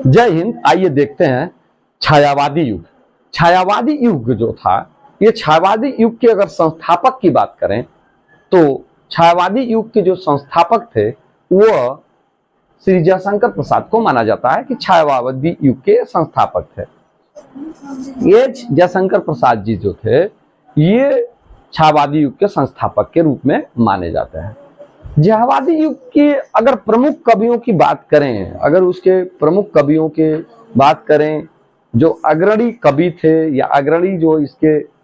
जय हिंद। आइए देखते हैं छायावादी युग। छायावादी युग जो था, ये छायावादी युग के अगर संस्थापक की बात करें तो छायावादी युग के जो संस्थापक थे वह श्री जयशंकर प्रसाद को माना जाता है कि छायावादी युग के संस्थापक थे। ये जयशंकर प्रसाद जी जो थे ये छायावादी युग के संस्थापक के रूप में माने जाते हैं। छायावादी युग की अगर प्रमुख कवियों की बात करें, अगर उसके प्रमुख कवियों की बात करें जो अग्रणी कवि थे या अग्रणी जो इसके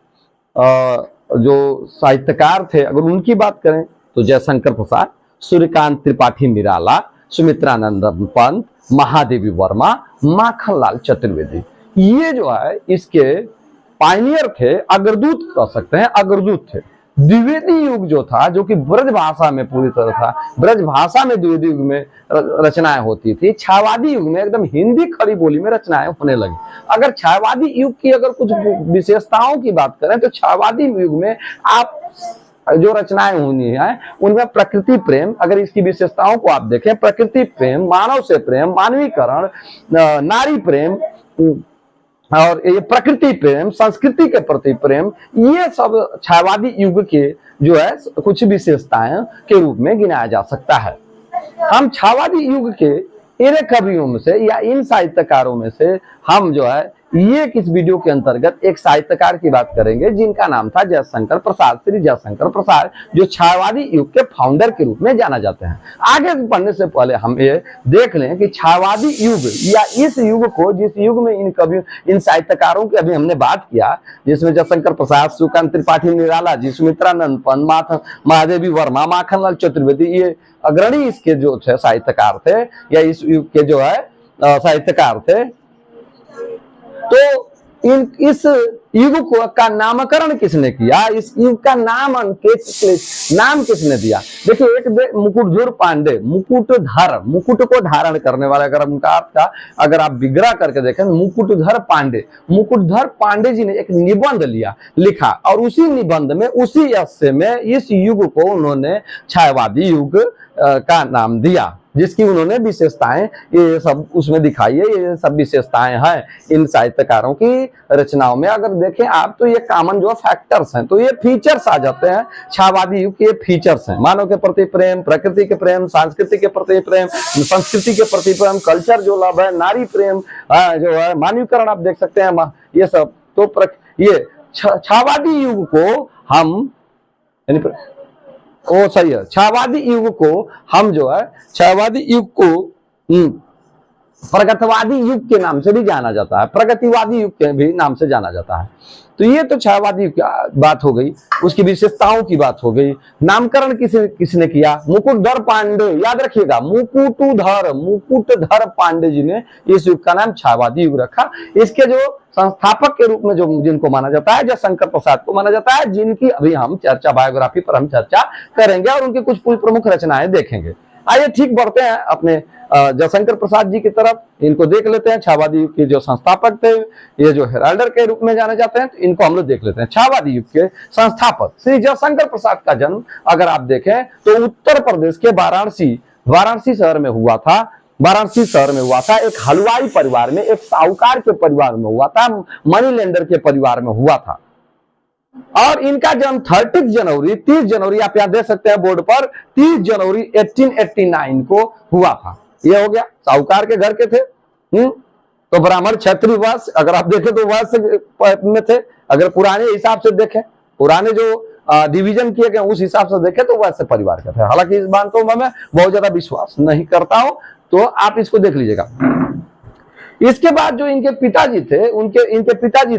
जो साहित्यकार थे, अगर उनकी बात करें तो जयशंकर प्रसाद, सूर्यकांत त्रिपाठी निराला, सुमित्रानंद पंत, महादेवी वर्मा, माखनलाल चतुर्वेदी, ये जो है इसके पायनियर थे, अग्रदूत कह सकते हैं, अग्रदूत थे। द्विवेदी युग जो था, जो कि ब्रज भाषा में पूरी तरह था, ब्रज भाषा में द्विवेदी युग में रचनाएं होती थी, छायावादी युग में एकदम हिंदी खड़ी बोली में रचनाएं होने लगी। अगर छायावादी युग की अगर कुछ विशेषताओं की बात करें तो छायावादी युग में आप जो रचनाएं होनी है उनमें प्रकृति प्रेम, अगर इसकी विशेषताओं को आप देखें, प्रकृति प्रेम, मानव से प्रेम, मानवीकरण, नारी प्रेम और ये प्रकृति प्रेम, संस्कृति के प्रति प्रेम, ये सब छायावादी युग के जो है कुछ विशेषताएं के रूप में गिनाया जा सकता है। हम छायावादी युग के इन कवियों में से या इन साहित्यकारों में से हम जो है ये किस वीडियो के अंतर्गत एक साहित्यकार की बात करेंगे जिनका नाम था जयशंकर प्रसाद, श्री जयशंकर प्रसाद, जो छायावादी युग के फाउंडर के रूप में जाना जाते हैं। आगे बढ़ने से पहले हम ये देख लें कि छायावादी युग या इस युग को, जिस युग में इन कवियों, इन साहित्यकारों की अभी हमने बात किया, जिसमें जयशंकर प्रसाद, सूर्यकांत त्रिपाठी निराला जी, सुमित्रानंद पंत, महादेवी वर्मा, माखनलाल चतुर्वेदी, ये अग्रणी इसके जो थे साहित्यकार थे या इस युग के जो है साहित्यकार थे। तो इस युग को का नामकरण किसने किया, इस युग का नाम किसने दिया? देखिए, एक मुकुटधर पांडे, मुकुट को धारण करने वाले, अगर उनका अर्थ था, अगर आप विग्रह करके देखें, मुकुटधर पांडे जी ने एक निबंध लिखा और उसी निबंध में, उसी एस्से में इस युग को उन्होंने छायावादी युग का नाम दिया, जिसकी उन्होंने विशेषताएं ये सब उसमें दिखाई है। ये सब विशेषताएं हैं इन साहित्यकारों की रचनाओं में। अगर देखें आप तो ये कॉमन जो फैक्टर्स हैं, तो ये फीचर्स आ जाते हैं छायावादी युग के, फीचर्स हैं। मानव के प्रति प्रेम, प्रकृति के प्रेम, संस्कृति के प्रति प्रेम, संस्कृति के प्रति प्रेम, कल्चर जो लव है, नारी प्रेम जो है, मानवीकरण आप देख सकते हैं, ये सब। तो ये छायावादी युग को हम सही है, छायावादी युग को हम जो है, छायावादी युग को प्रगतिवादी युग के नाम से भी जाना जाता है, प्रगतिवादी युग के भी नाम से जाना जाता है। तो ये तो छायावादी युग की बात हो गई, उसकी विशेषताओं की बात हो गई। नामकरण किसने किया? मुकुटधर पांडे, याद रखिएगा, मुकुटधर पांडे जी ने इस युग का नाम छायावादी युग रखा। इसके जो संस्थापक के रूप में जो जिनको माना जाता है, जयशंकर प्रसाद को माना जाता है, जिनकी अभी हम चर्चा, बायोग्राफी पर हम चर्चा करेंगे और उनकी कुछ प्रमुख रचनाएं देखेंगे। आइए ठीक बढ़ते हैं अपने जयशंकर प्रसाद जी की तरफ। इनको देख लेते हैं। छायावादी युग के जो संस्थापक थे, ये जो हेराल्डर के रूप में जाने जाते हैं, तो इनको हम लोग देख लेते हैं। छायावादी युग के संस्थापक श्री जयशंकर प्रसाद का जन्म अगर आप देखें तो उत्तर प्रदेश के वाराणसी शहर में हुआ था। वाराणसी शहर में हुआ था, एक हलवाई परिवार में, एक साहूकार के परिवार में हुआ था, मनी लेंडर के परिवार में हुआ था। और इनका जन्म 30 जनवरी आप यहां देख सकते हैं बोर्ड पर, 30 जनवरी 1889 को हुआ था। ये हो गया, साहूकार के घर के थे। तो ब्राह्मण क्षत्रिय वंश, अगर आप देखें तो वंश में थे। अगर पुराने हिसाब से देखें, पुराने जो डिवीजन किए गए उस हिसाब से देखें तो वैसे परिवार का थे। हालांकि इस बात को मैं बहुत ज्यादा विश्वास नहीं करता हूं, तो आप इसको देख लीजिएगा। इसके बाद जो इनके पिताजी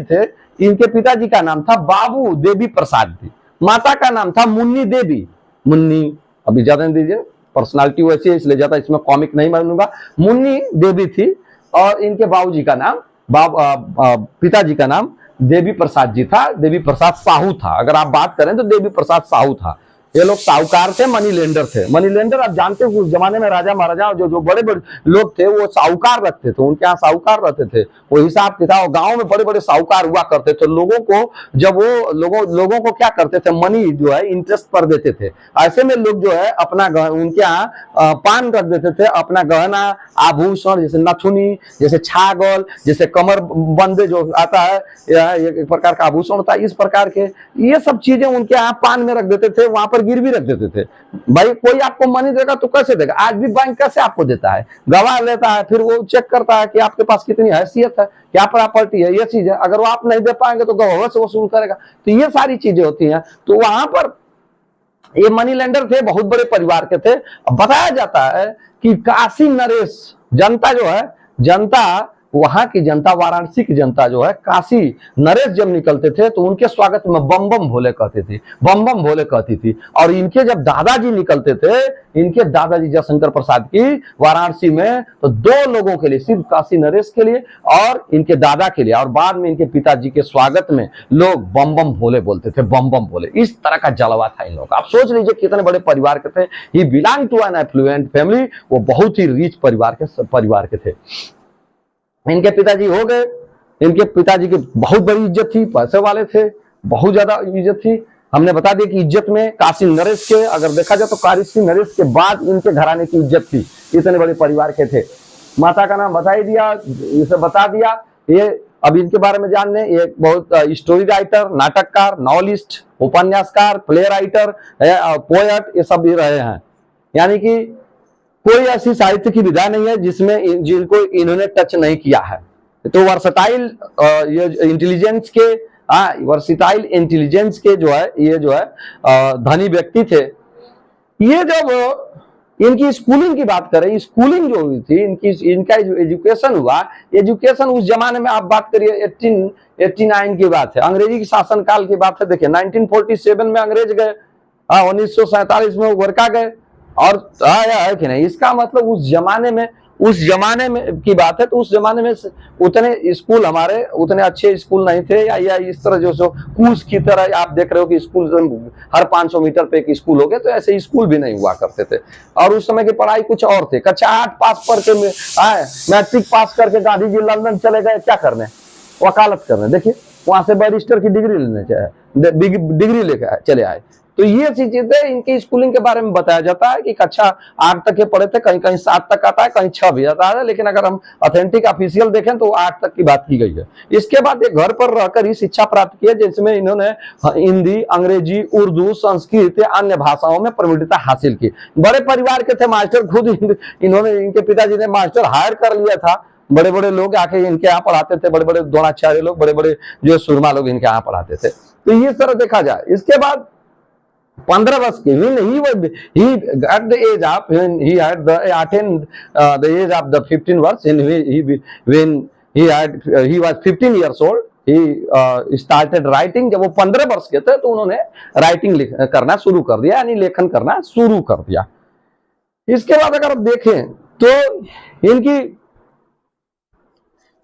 थे, इनके पिताजी का नाम था बाबू देवी प्रसाद जी, माता का नाम था मुन्नी देवी। मुन्नी अभी ज्यादा नहीं दीजिए, पर्सनालिटी वैसी है इसलिए ज्यादा इसमें कॉमिक नहीं मानूंगा। मुन्नी देवी थी और इनके बाबूजी का नाम, पिताजी का नाम देवी प्रसाद जी था। देवी प्रसाद साहू था, अगर आप बात करें तो देवी प्रसाद साहू था। ये लोग साहूकार थे, मनी लेंडर थे। मनी लेंडर आप जानते हो उस जमाने में राजा महाराजा जो जो बड़े बड़े लोग थे वो साहूकार रखते थे, उनके यहाँ साहूकार रहते थे। वो हिसाब किताब, गांव में बड़े बड़े साहूकार हुआ करते थे। लोगों को जब वो लोगों को क्या करते थे, मनी जो है इंटरेस्ट पर देते थे। ऐसे में लोग जो है अपना उनके यहाँ पान रख देते थे, अपना गहना आभूषण जैसे नथुनी, जैसे छागल, जैसे कमर बंदे जो आता है, एक प्रकार का आभूषण होता है, इस प्रकार के ये सब चीजें उनके यहाँ पान में रख देते थे, वहां पर गिरवी रख देते थे। भाई कोई आपको मनी देगा तो कैसे देगा? आज भी बैंक कैसे आपको देता है? गवाह लेता है, फिर वो चेक करता है कि आपके पास कितनी हैसियत है, क्या प्रॉपर्टी है, ये चीज है। अगर वो आप नहीं दे पाएंगे तो गवाह से वसूल करेगा। तो ये सारी चीजें होती हैं। तो वहां पर ये मनी लेंडर थे, बहुत बड़े परिवार के थे। बताया जाता है कि काशी नरेश जनता जो है, जनता वहां की जनता, वाराणसी की जनता जो है, काशी नरेश जब निकलते थे तो उनके स्वागत में बम बम भोले कहते थे, बम बम भोले कहती थी। और इनके जब दादाजी निकलते थे, इनके दादाजी जयशंकर प्रसाद की वाराणसी में, तो दो लोगों के लिए, सिर्फ काशी नरेश के लिए और इनके दादा के लिए, और बाद में इनके पिताजी के स्वागत में लोग बम बम भोले बोलते थे, बम बम भोले। इस तरह का जलवा था इन लोगों का। आप सोच लीजिए कितने बड़े परिवार के थे। He belong to an affluent family, वो बहुत ही रिच परिवार के थे। इनके पिताजी हो गए, इनके पिताजी की बहुत बड़ी इज्जत थी, पैसे वाले थे, बहुत ज्यादा इज्जत थी। हमने बता दिया कि इज्जत में काशी नरेश के, अगर देखा जाए तो काशी नरेश के बाद इनके घराने की इज्जत थी, इतने बड़े परिवार के थे। माता का नाम बता ही दिया, इसे बता दिया। ये अब इनके बारे में जान लें, ये बहुत स्टोरी राइटर, नाटककार, नॉवलिस्ट, उपन्यासकार, प्ले राइटर, पोएट, ये सब भी रहे हैं। यानी कि कोई ऐसी साहित्य की विधा नहीं है जिसमें जिनको इन्होंने टच नहीं किया है। तो वर्सटाइल इंटेलिजेंस के, वर्सटाइल इंटेलिजेंस के जो है, ये जो है धनी व्यक्ति थे। ये जब इनकी स्कूलिंग की बात करें, स्कूलिंग जो हुई थी, इनका जो एजुकेशन हुआ, एजुकेशन उस जमाने में आप बात करिए 1889 की बात है, अंग्रेजी की शासनकाल की बात है। देखिए 1947 में अंग्रेज गए, 1947 में वर्का गए, और आया है कि नहीं। इसका मतलब उस जमाने में की बात है। तो उस जमाने में उतने स्कूल हमारे उतने अच्छे स्कूल नहीं थे, या इस तरह जो कूस की तरह आप देख रहे हो कि स्कूल हर 500 मीटर पे एक स्कूल हो गया, तो ऐसे स्कूल भी नहीं हुआ करते थे। और उस समय की पढ़ाई कुछ और थे। कक्षा 8 पास करके मैट्रिक पास करके गांधी जी लंदन चले गए, क्या करने? वकालत करने। देखिए वहां से बैरिस्टर की डिग्री लेने डिग्री लेकर चले आए। तो ये चीजें इनकी स्कूलिंग के बारे में बताया जाता है कि कक्षा 8 तक के पढ़े थे, कहीं कहीं 7 तक आता है, कहीं 6 भी आता है, लेकिन अगर हम ऑथेंटिक ऑफिशियल देखें तो 8 तक की बात की गई है। इसके बाद ये घर पर रहकर ही शिक्षा प्राप्त की, जिसमें इन्होंने हिंदी, अंग्रेजी, उर्दू, संस्कृत या अन्य भाषाओं में प्रवीणता हासिल की। बड़े परिवार के थे, मास्टर खुद इन्होंने, इनके पिताजी ने मास्टर हायर कर लिया था। बड़े बड़े लोग आके इनके यहाँ पढ़ाते थे, बड़े बड़े द्रोणाचार्य लोग, बड़े बड़े जो सुरमा लोग इनके यहाँ पढ़ाते थे। तो ये तरह देखा जाए। इसके बाद 15 वर्ष के he at the age of when he had the age of the 15 वर्ष when he was 15 years old, he started writing। जब वो 15 वर्ष के थे तो उन्होंने राइटिंग करना शुरू कर दिया, यानी लेखन करना शुरू कर दिया। इसके बाद अगर आप देखें तो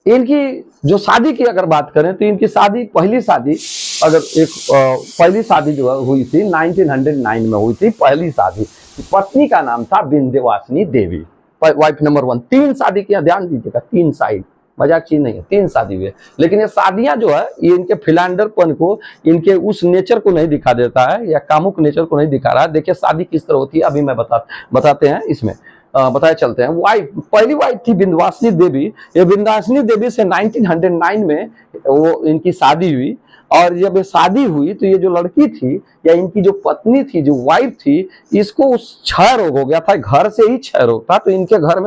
इनकी जो शादी की अगर बात करें तो इनकी शादी, पहली शादी पहली शादी जो हुई थी 1909 में हुई थी। पहली शादी, पत्नी का नाम था विंध्यवासिनी देवी, वाइफ नंबर 1। 3 शादी किया, ध्यान दीजिएगा, 3 शादी, मजाक चीज नहीं है, 3 शादी हुई। लेकिन ये शादियां जो है ये इनके फिलैंडरपन को, इनके उस नेचर को नहीं दिखा देता है, या कामुक नेचर को नहीं दिखा रहा है। देखिए शादी किस तरह होती है, अभी मैं बताते हैं, इसमें बताए चलते हैं। पहली वाइफ थी विंध्यवासिनी देवी। ये विंध्यवासिनी देवी से 1909 में वो इनकी शादी हुई। और जब ये शादी हुई तो ये जो लड़की थी, या इनकी जो पत्नी थी, जो वाइफ थी, इसको उस क्षय रोग हो गया था। घर से ही क्षय रोग था। तो इनके घर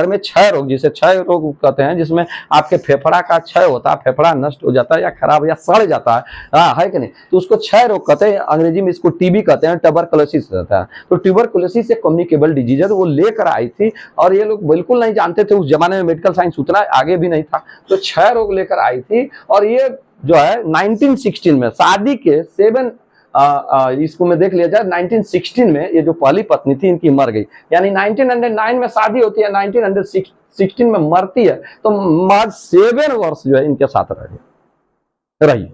में क्षय रोग, जिसे क्षय रोग कहते हैं, जिसमें आपके फेफड़ा का क्षय होता है, फेफड़ा नष्ट हो जाता है या खराब या सड़ जाता है कि नहीं, तो उसको क्षय रोग कहते हैं। अंग्रेजी में इसको टीबी कहते हैं, ट्यूबरकुलोसिस रहता है। तो ट्यूबरकुलोसिस एक कम्युनिकेबल डिजीज है, तो वो लेकर आई थी। और ये लोग बिल्कुल नहीं जानते थे, उस जमाने में मेडिकल साइंस उतना आगे भी नहीं था। तो क्षय रोग लेकर आई थी। और ये जो है 1916 में शादी के 7 इसको में देख लिया जाए, 1916 में ये जो पहली पत्नी थी इनकी मर गई। यानी 1909 में शादी होती है, 1916 में मरती है। तो महज 7 वर्ष जो है इनके साथ रही।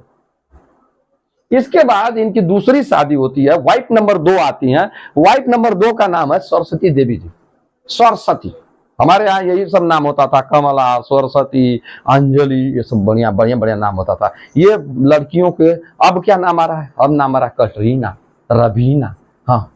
इसके बाद इनकी दूसरी शादी होती है, वाइफ नंबर 2 आती हैं। वाइफ नंबर 2 का नाम है सरस्वती देवी जी। सरस्वती, हमारे यहाँ यही सब नाम होता था, कमला, सरस्वती, अंजलि, ये सब बढ़िया बढ़िया बढ़िया नाम होता था। ये लड़कियों के अब क्या नाम आ रहा है? अब नाम आ रहा है कटरीना, रवीना, हाँ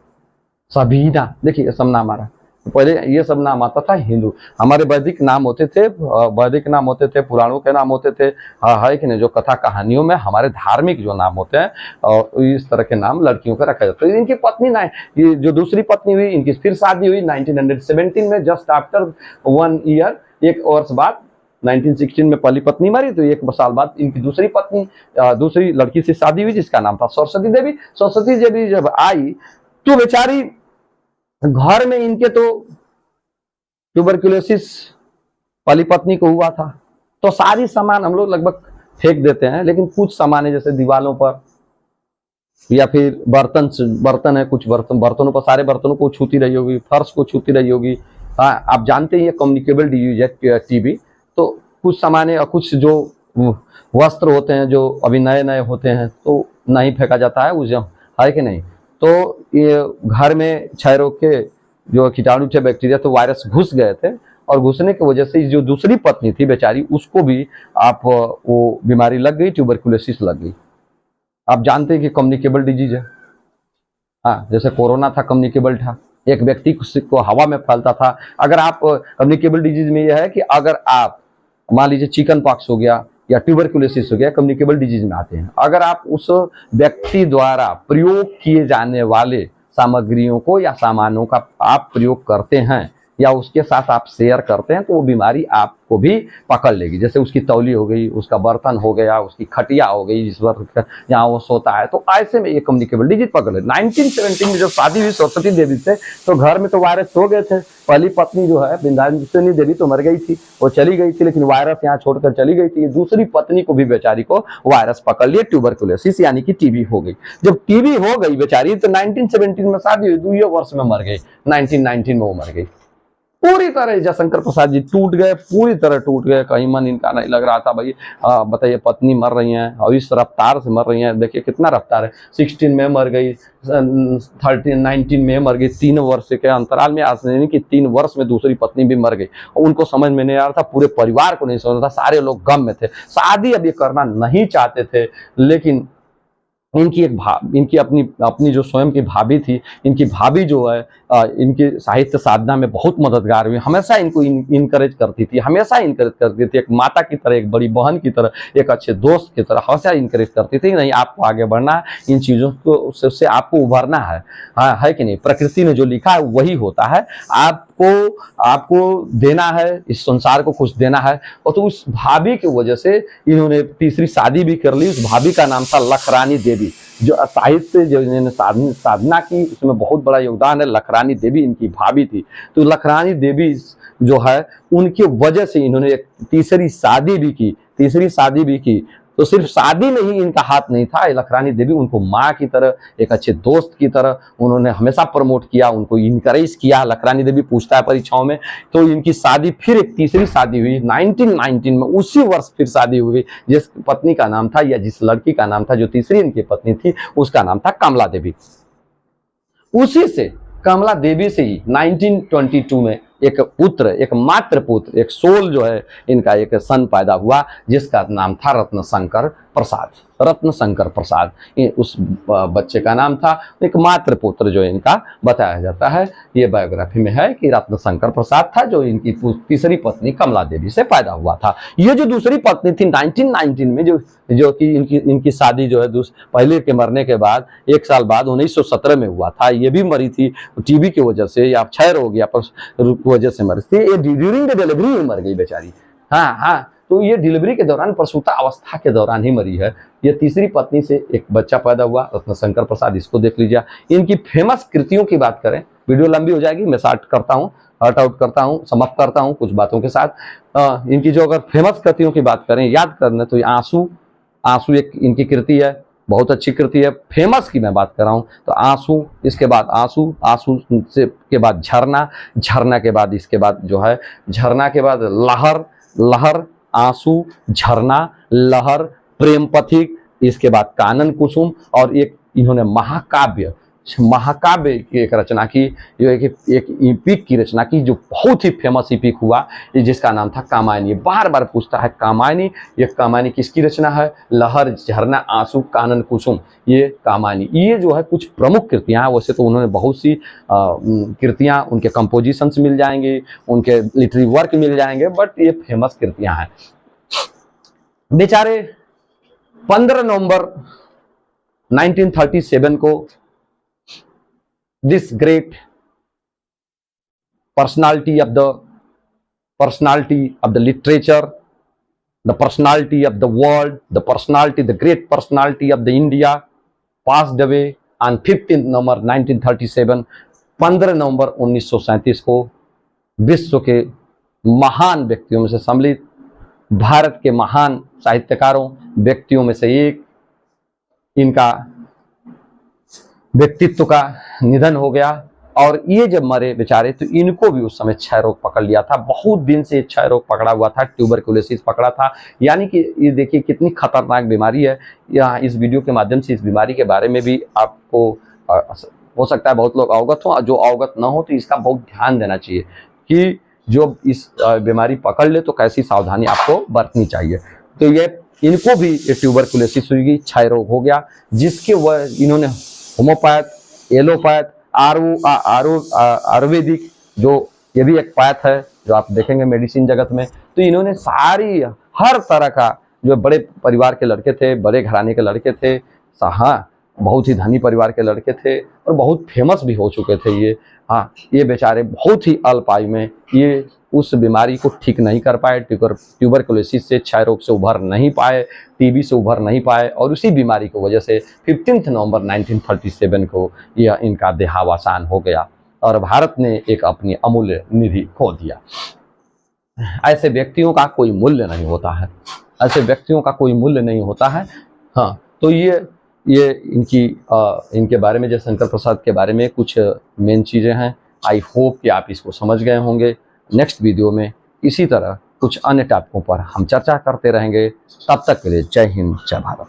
सबीना, देखिए ये सब नाम आ रहा है। पहले ये सब नाम आता था हिंदू, हमारे वैदिक नाम होते थे, वैदिक नाम होते थे, पुराणों के नाम होते थे, है कि नहीं, जो कथा कहानियों में हमारे धार्मिक जो नाम होते हैं, और इस तरह के नाम लड़कियों का रखा जाता है। इनकी पत्नी ना, ये जो दूसरी पत्नी हुई, इनकी फिर शादी हुई 1917 में, जस्ट आफ्टर 1 ईयर, एक वर्ष बाद 1916 में पहली पत्नी मरी, तो एक साल बाद इनकी दूसरी पत्नी, दूसरी लड़की से शादी हुई जिसका नाम था सरस्वती देवी। सरस्वती देवी जब आई तो बेचारी घर में इनके तो ट्यूबरकुलोसिस पहली पत्नी को हुआ था, तो सारी सामान हम लोग लगभग फेंक देते हैं, लेकिन कुछ सामान है जैसे दीवारों पर या फिर बर्तन है, कुछ बर्तनों पर, सारे बर्तनों को छूती रही होगी, फर्श को छूती रही होगी। हाँ, आप जानते हैं ये कम्युनिकेबल डिजीज है टीबी, तो कुछ सामान या कुछ जो वस्त्र होते हैं जो अभी नए नए होते हैं तो नहीं फेंका जाता है, उस है कि नहीं। तो ये घर में क्षय रोग के जो कीटाणु थे, बैक्टीरिया, तो वायरस घुस गए थे, और घुसने की वजह से जो दूसरी पत्नी थी बेचारी, उसको भी आप वो बीमारी लग गई, ट्यूबरकुलोसिस लग गई। आप जानते हैं कि कम्युनिकेबल डिजीज है, हाँ, जैसे कोरोना था कम्युनिकेबल था, एक व्यक्ति को हवा में फैलता था। अगर आप कम्युनिकेबल डिजीज में यह है कि अगर आप मान लीजिए चिकन पॉक्स हो गया या ट्यूबरकुलोसिस हो गया, कम्युनिकेबल डिजीज में आते हैं। अगर आप उस व्यक्ति द्वारा प्रयोग किए जाने वाले सामग्रियों को या सामानों का आप प्रयोग करते हैं या उसके साथ आप शेयर करते हैं, तो वो बीमारी आपको भी पकड़ लेगी। जैसे उसकी तौली हो गई, उसका बर्तन हो गया, उसकी खटिया हो गई जिस पर जहाँ वो सोता है, तो ऐसे में ये कम्युनिकेबल डिजीज पकड़ ले। 1917 में जब शादी हुई सरस्वती देवी से, तो घर में तो वायरस हो गए थे। पहली पत्नी जो है बिंदासिनी देवी तो मर गई थी, वो चली गई थी, लेकिन वायरस यहाँ छोड़कर चली गई थी। दूसरी पत्नी को भी बेचारी को वायरस पकड़ लिए, ट्यूबरकुलोसिस यानी कि टीबी हो गई। जब टीबी हो गई बेचारी, तो 1917 में शादी हुई, 2 वर्ष में मर गई, 1919 में वो मर गई। पूरी तरह जयशंकर प्रसाद जी टूट गए, पूरी तरह टूट गए, कहीं मन इनका नहीं लग रहा था। भाई बताइए, पत्नी मर रही हैं और इस रफ्तार से मर रही हैं, देखिए कितना रफ्तार है। 16 में मर गई, 19 में मर गई, 3 वर्ष के अंतराल में, यानी कि 3 वर्ष में दूसरी पत्नी भी मर गई। और उनको समझ में नहीं आ रहा था, पूरे परिवार को नहीं समझ रहा था, सारे लोग गम में थे। शादी अब ये करना नहीं चाहते थे, लेकिन इनकी अपनी जो स्वयं की भाभी थी, इनकी भाभी जो है इनकी साहित्य साधना में बहुत मददगार हुई। हमेशा इनको इनकरेज करती थी, हमेशा इनकरेज करती थी, एक माता की तरह, एक बड़ी बहन की तरह, एक अच्छे दोस्त की तरह हमेशा इनकरेज करती थी। नहीं, आपको आगे बढ़ना है, इन चीज़ों को से आपको उभरना है, हाँ, है कि नहीं। प्रकृति ने जो लिखा है वही होता है, आपको देना है, इस संसार को कुछ देना है। और तो उस भाभी की वजह से इन्होंने तीसरी शादी भी कर ली। उस भाभी का नाम था लखरानी देवी, जो साहित्य जो इन्होंने साधना की, उसमें बहुत बड़ा योगदान है। लखरानी देवी इनकी भाभी थी। तो लखरानी देवी जो है, उनकी वजह से इन्होंने एक तीसरी शादी भी की। तो सिर्फ शादी में ही इनका हाथ नहीं था। लखरानी देवी उनको माँ की तरह, एक अच्छे दोस्त की तरह उन्होंने हमेशा प्रमोट किया, उनको इनकरेज किया। लखरानी देवी पूछता है परीक्षाओं में, तो इनकी शादी, फिर एक तीसरी शादी हुई 1919 में, उसी वर्ष फिर शादी हुई। जिस पत्नी का नाम था, या जिस लड़की का नाम था, जो तीसरी इनकी पत्नी थी, उसका नाम था कमला देवी। उसी से, कमला देवी से ही 1922 में एक पुत्र, एक मात्र पुत्र, एक सोल जो है इनका, एक सन पैदा हुआ, जिसका नाम था रत्नशंकर प्रसाद। रत्नशंकर प्रसाद उस बच्चे का नाम था। एक मात्र पुत्र जो इनका बताया जाता है, ये बायोग्राफी में है कि रत्नशंकर प्रसाद था, जो इनकी तीसरी पत्नी कमला देवी से पैदा हुआ था। ये जो दूसरी पत्नी थी 1919 में, जो कि इनकी शादी जो है पहले के मरने के बाद 1 साल बाद 1917 में हुआ था। ये भी मरी थी टीबी की वजह से, या क्षय रोग या वजह से मरी थी। ये ड्यूरिंग द डिलीवरी में मर गई बेचारी। हाँ, तो ये डिलीवरी के दौरान, प्रसूता अवस्था के दौरान ही मरी है। ये तीसरी पत्नी से एक बच्चा पैदा हुआ, रत्नशंकर प्रसाद, इसको देख लीजिए। इनकी फेमस कृतियों की बात करें, वीडियो लंबी हो जाएगी, मैं हर्ट आउट करता हूँ, समाप्त करता हूँ कुछ बातों के साथ। इनकी जो अगर फेमस कृतियों की बात करें, याद करने, तो आंसू एक इनकी कृति है, बहुत अच्छी कृति है। फेमस की मैं बात कर रहा हूँ, तो आंसू, इसके बाद आंसू से के बाद झरना के बाद, इसके बाद जो है झरना के बाद लहर, आंसू, झरना, लहर, प्रेम पथिक, इसके बाद कानन कुसुम, और एक इन्होंने महाकाव्य की एक रचना की, जो एक इपिक की रचना की, जो बहुत ही फेमस इपिक हुआ, जिसका नाम था कामायनी। बार बार पूछता है कामायनी, ये कामायनी किसकी रचना है? लहर, झरना, आंसू, कानन कुसुम, ये कामायनी। ये जो है कुछ प्रमुख कृतियां हैं। वैसे तो उन्होंने बहुत सी कृतियां, उनके कंपोजिशंस मिल जाएंगे, उनके लिटरेरी वर्क मिल जाएंगे, बट ये फेमस कृतियां हैं। बेचारे 15 नवंबर 1937 को this great personality of the literature, the personality of the world, the great personality of the India passed away on 15th November 1937, 15 नवंबर 1937 को विश्व के महान व्यक्तियों में से सम्मिलित, भारत के महान साहित्यकारों, व्यक्तियों में से एक, इनका व्यक्तित्व का निधन हो गया। और ये जब मरे बेचारे, तो इनको भी उस समय क्षय रोग पकड़ लिया था। बहुत दिन से क्षय रोग पकड़ा हुआ था, ट्यूबरकुलोसिस पकड़ा था। यानी कि ये देखिए कितनी खतरनाक बीमारी है। यहाँ इस वीडियो के माध्यम से इस बीमारी के बारे में भी आपको हो सकता है बहुत लोग अवगत हो, जो अवगत न हो तो इसका बहुत ध्यान देना चाहिए कि जो इस बीमारी पकड़ ले तो कैसी सावधानी आपको बरतनी चाहिए। तो ये इनको भी ट्यूबरकुलोसिस हुई, क्षय रोग हो गया, जिसके वह इन्होंने होम्योपैथ, एलोपैथ, आयुर्वेदिक, जो ये भी एक पैथ है जो आप देखेंगे मेडिसिन जगत में, तो इन्होंने सारी हर तरह का, जो बड़े परिवार के लड़के थे, बड़े घराने के लड़के थे, हाँ बहुत ही धनी परिवार के लड़के थे और बहुत फेमस भी हो चुके थे ये। हाँ, ये बेचारे बहुत ही अल्प आयु में ये उस बीमारी को ठीक नहीं कर पाए, ट्यूबरकुलोसिस से, क्षय रोग से उभर नहीं पाए, टीबी से उभर नहीं पाए, और उसी बीमारी की वजह से 15 नवंबर 1937 को यह इनका देहावसान हो गया और भारत ने एक अपनी अमूल्य निधि खो दिया। ऐसे व्यक्तियों का कोई मूल्य नहीं होता है, ऐसे व्यक्तियों का कोई मूल्य नहीं होता है। हाँ, तो ये इनके बारे में, जयशंकर प्रसाद के बारे में कुछ मेन चीज़ें हैं। आई होप कि आप इसको समझ गए होंगे। नेक्स्ट वीडियो में इसी तरह कुछ अन्य टॉपिकों पर हम चर्चा करते रहेंगे। तब तक के लिए जय हिंद, जय भारत।